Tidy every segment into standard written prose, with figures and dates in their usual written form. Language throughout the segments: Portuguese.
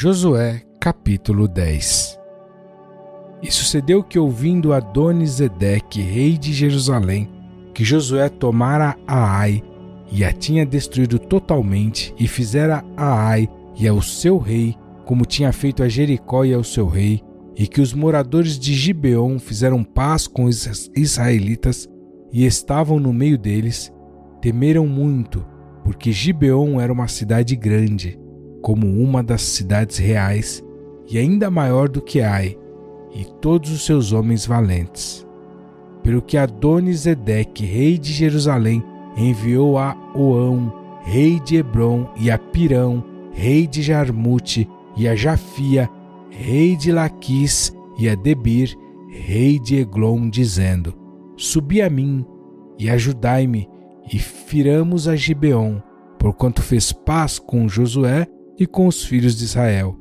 Josué, capítulo 10. E sucedeu que, ouvindo Adoni-Zedeque, rei de Jerusalém, que Josué tomara a Ai e a tinha destruído totalmente, e fizera a Ai e ao seu rei, como tinha feito a Jericó e ao seu rei, e que os moradores de Gibeon fizeram paz com os israelitas e estavam no meio deles, temeram muito, porque Gibeon era uma cidade grande, como uma das cidades reais, e ainda maior do que Ai, e todos os seus homens valentes. Pelo que Adoni-Zedeque, rei de Jerusalém, enviou a Oão, rei de Hebrom, e a Pirão, rei de Jarmute, e a Jafia, rei de Laquis, e a Debir, rei de Eglon, dizendo: Subi a mim, e ajudai-me, e firamos a Gibeon, porquanto fez paz com Josué e com os filhos de Israel.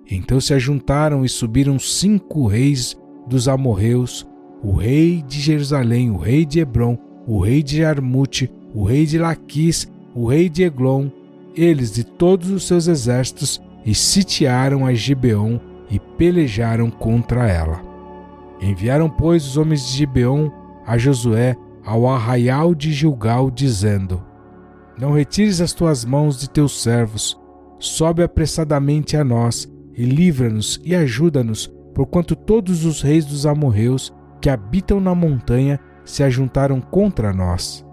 Então se ajuntaram e subiram 5 reis dos amorreus, o rei de Jerusalém, o rei de Hebrom, o rei de Jarmute, o rei de Laquis, o rei de Eglon, eles de todos os seus exércitos, e sitiaram a Gibeon e pelejaram contra ela. Enviaram, pois, os homens de Gibeon a Josué ao arraial de Gilgal, dizendo: Não retires as tuas mãos de teus servos, sobe apressadamente a nós, e livra-nos e ajuda-nos, porquanto todos os reis dos amorreus que habitam na montanha se ajuntaram contra nós.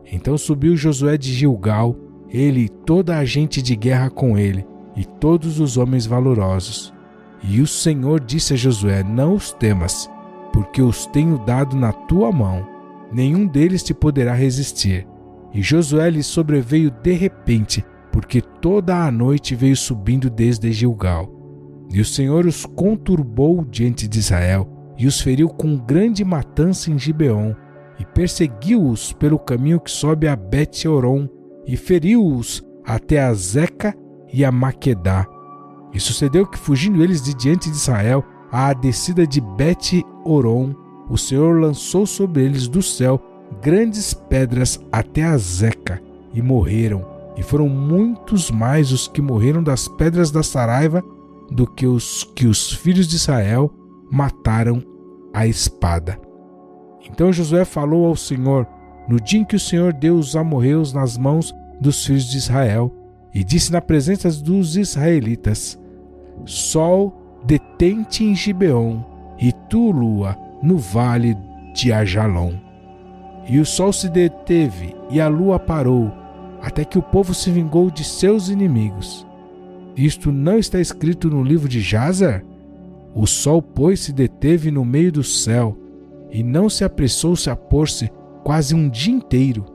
Então subiu Josué de Gilgal, ele e toda a gente de guerra com ele, e todos os homens valorosos. E o Senhor disse a Josué: Não os temas, porque os tenho dado na tua mão, nenhum deles te poderá resistir. E Josué lhe sobreveio de repente, porque toda a noite veio subindo desde Gilgal. E o Senhor os conturbou diante de Israel, e os feriu com grande matança em Gibeon, e perseguiu-os pelo caminho que sobe a Bet-Horon, e feriu-os até a Zeca e a Maquedá. E sucedeu que, fugindo eles de diante de Israel, à descida de Bet-Horon, o Senhor lançou sobre eles do céu grandes pedras até a Zeca, e morreram, e foram muitos mais os que morreram das pedras da Saraiva do que os filhos de Israel mataram à espada. Então Josué falou ao Senhor no dia em que o Senhor deu os amorreus nas mãos dos filhos de Israel, e disse na presença dos israelitas: Sol, detente em Gibeon, e tu, lua, no vale de Ajalon. E o sol se deteve, e a lua parou, até que o povo se vingou de seus inimigos. Isto não está escrito no livro de Jazer? O sol, pois, se deteve no meio do céu, e não se apressou-se a pôr-se quase um dia inteiro.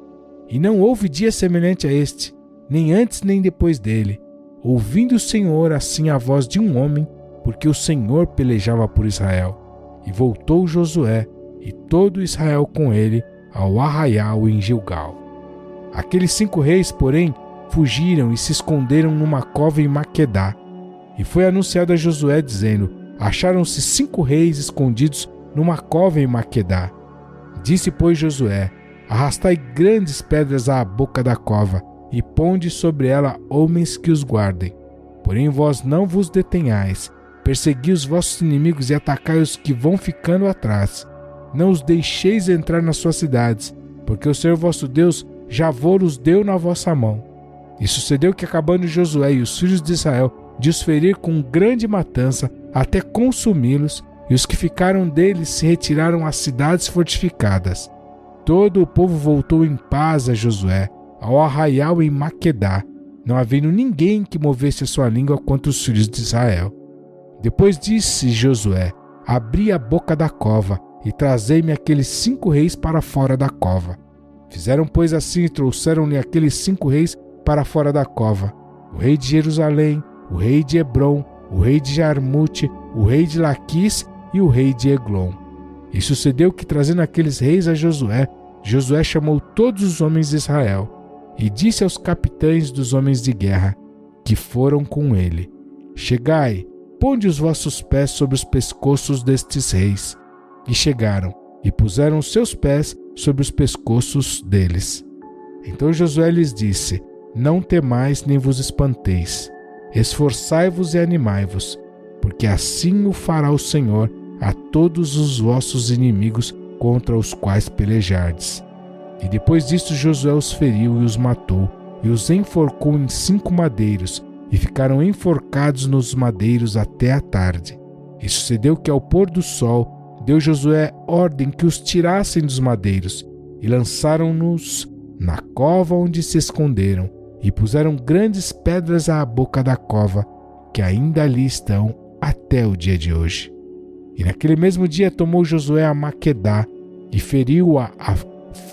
E não houve dia semelhante a este, nem antes nem depois dele, ouvindo o Senhor assim a voz de um homem, porque o Senhor pelejava por Israel. E voltou Josué, e todo Israel com ele, ao arraial em Gilgal. Aqueles 5 reis, porém, fugiram e se esconderam numa cova em Maquedá. E foi anunciado a Josué, dizendo: Acharam-se 5 reis escondidos numa cova em Maquedá. Disse, pois, Josué: Arrastai grandes pedras à boca da cova, e ponde sobre ela homens que os guardem. Porém vós não vos detenhais, persegui os vossos inimigos e atacai os que vão ficando atrás. Não os deixeis entrar nas suas cidades, porque o Senhor vosso Deus já vos deu na vossa mão. E sucedeu que, acabando Josué e os filhos de Israel de os ferir com grande matança, até consumi-los, e os que ficaram deles se retiraram às cidades fortificadas. Todo o povo voltou em paz a Josué, ao arraial em Maquedá, não havendo ninguém que movesse a sua língua contra os filhos de Israel. Depois disse Josué: Abri a boca da cova, e trazei-me aqueles 5 reis para fora da cova. Fizeram, pois, assim, e trouxeram-lhe aqueles 5 reis para fora da cova: o rei de Jerusalém, o rei de Hebrom, o rei de Jarmute, o rei de Laquis e o rei de Eglon. E sucedeu que, trazendo aqueles reis a Josué, Josué chamou todos os homens de Israel, e disse aos capitães dos homens de guerra, que foram com ele: Chegai, ponde os vossos pés sobre os pescoços destes reis. E chegaram, e puseram os seus pés sobre os pescoços deles. Então Josué lhes disse: Não temais nem vos espanteis. esforçai-vos e animai-vos, porque assim o fará o Senhor a todos os vossos inimigos contra os quais pelejardes. E depois disto Josué os feriu e os matou, e os enforcou em 5 madeiros, e ficaram enforcados nos madeiros até a tarde. E sucedeu que ao pôr do sol, deu Josué ordem que os tirassem dos madeiros, e lançaram-nos na cova onde se esconderam, e puseram grandes pedras à boca da cova, que ainda ali estão até o dia de hoje. E naquele mesmo dia tomou Josué a Maquedá, e feriu-a a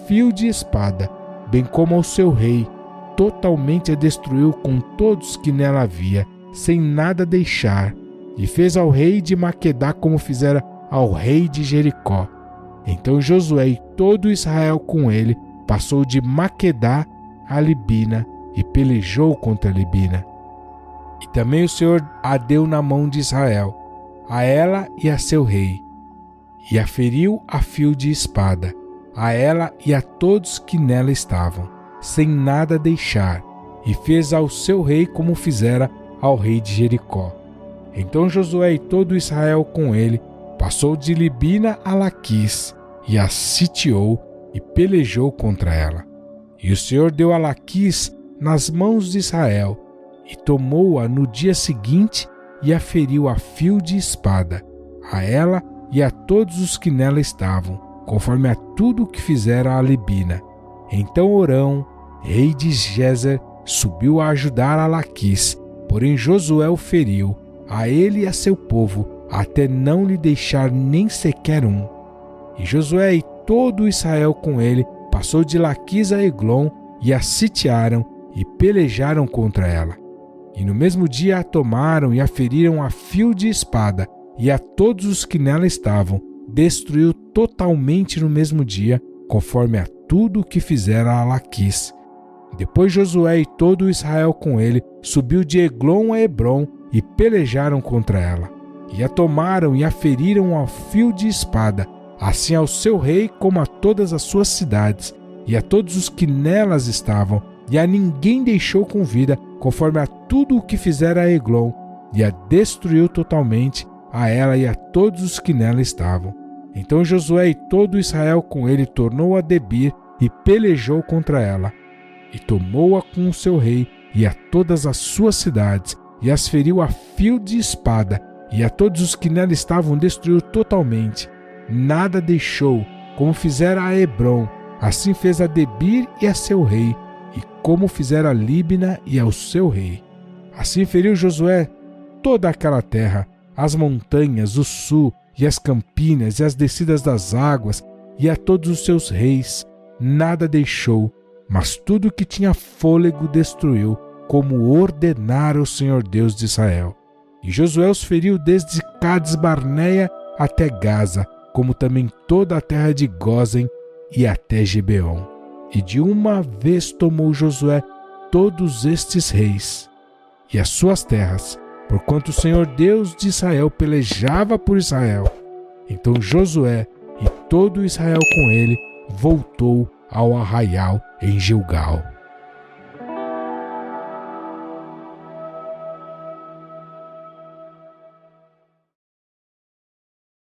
fio de espada, bem como ao seu rei, totalmente a destruiu com todos que nela havia, sem nada deixar, e fez ao rei de Maquedá como fizera ao rei de Jericó. Então Josué e todo Israel com ele passou de Maquedá a Libina e pelejou contra Libina. E também o Senhor a deu na mão de Israel, a ela e a seu rei, e a feriu a fio de espada, a ela e a todos que nela estavam, sem nada deixar, e fez ao seu rei como fizera ao rei de Jericó. Então Josué e todo Israel com ele passou de Libina a Laquis, e a sitiou e pelejou contra ela. E o Senhor deu a Laquis nas mãos de Israel, e tomou-a no dia seguinte e a feriu a fio de espada, a ela e a todos os que nela estavam, conforme a tudo o que fizera a Libina. Então Orão, rei de Gézer, subiu a ajudar a Laquis, porém Josué o feriu, a ele e a seu povo, até não lhe deixar nem sequer um. E Josué e todo Israel com ele passou de Laquis a Eglon, e a sitiaram e pelejaram contra ela. E no mesmo dia a tomaram e a feriram a fio de espada, e a todos os que nela estavam destruiu totalmente no mesmo dia, conforme a tudo o que fizera a Laquis. Depois Josué e todo Israel com ele subiu de Eglon a Hebrom e pelejaram contra ela. E a tomaram e a feriram ao fio de espada, assim ao seu rei como a todas as suas cidades, e a todos os que nelas estavam, e a ninguém deixou com vida, conforme a tudo o que fizera a Eglon, e a destruiu totalmente, a ela e a todos os que nela estavam. Então Josué e todo Israel com ele tornou a Debir e pelejou contra ela, e tomou-a com o seu rei e a todas as suas cidades, e as feriu a fio de espada, e a todos os que nela estavam destruiu totalmente. Nada deixou, como fizera a Hebrom, assim fez a Debir e a seu rei, e como fizera a Libna e ao seu rei. Assim feriu Josué toda aquela terra, as montanhas, o sul, e as campinas, e as descidas das águas, e a todos os seus reis. Nada deixou, mas tudo que tinha fôlego destruiu, como ordenara o Senhor Deus de Israel. E Josué os feriu desde Cades Barneia até Gaza, como também toda a terra de Gósen e até Gibeon. E de uma vez tomou Josué todos estes reis e as suas terras, porquanto o Senhor Deus de Israel pelejava por Israel. Então Josué e todo Israel com ele voltou ao arraial em Gilgal.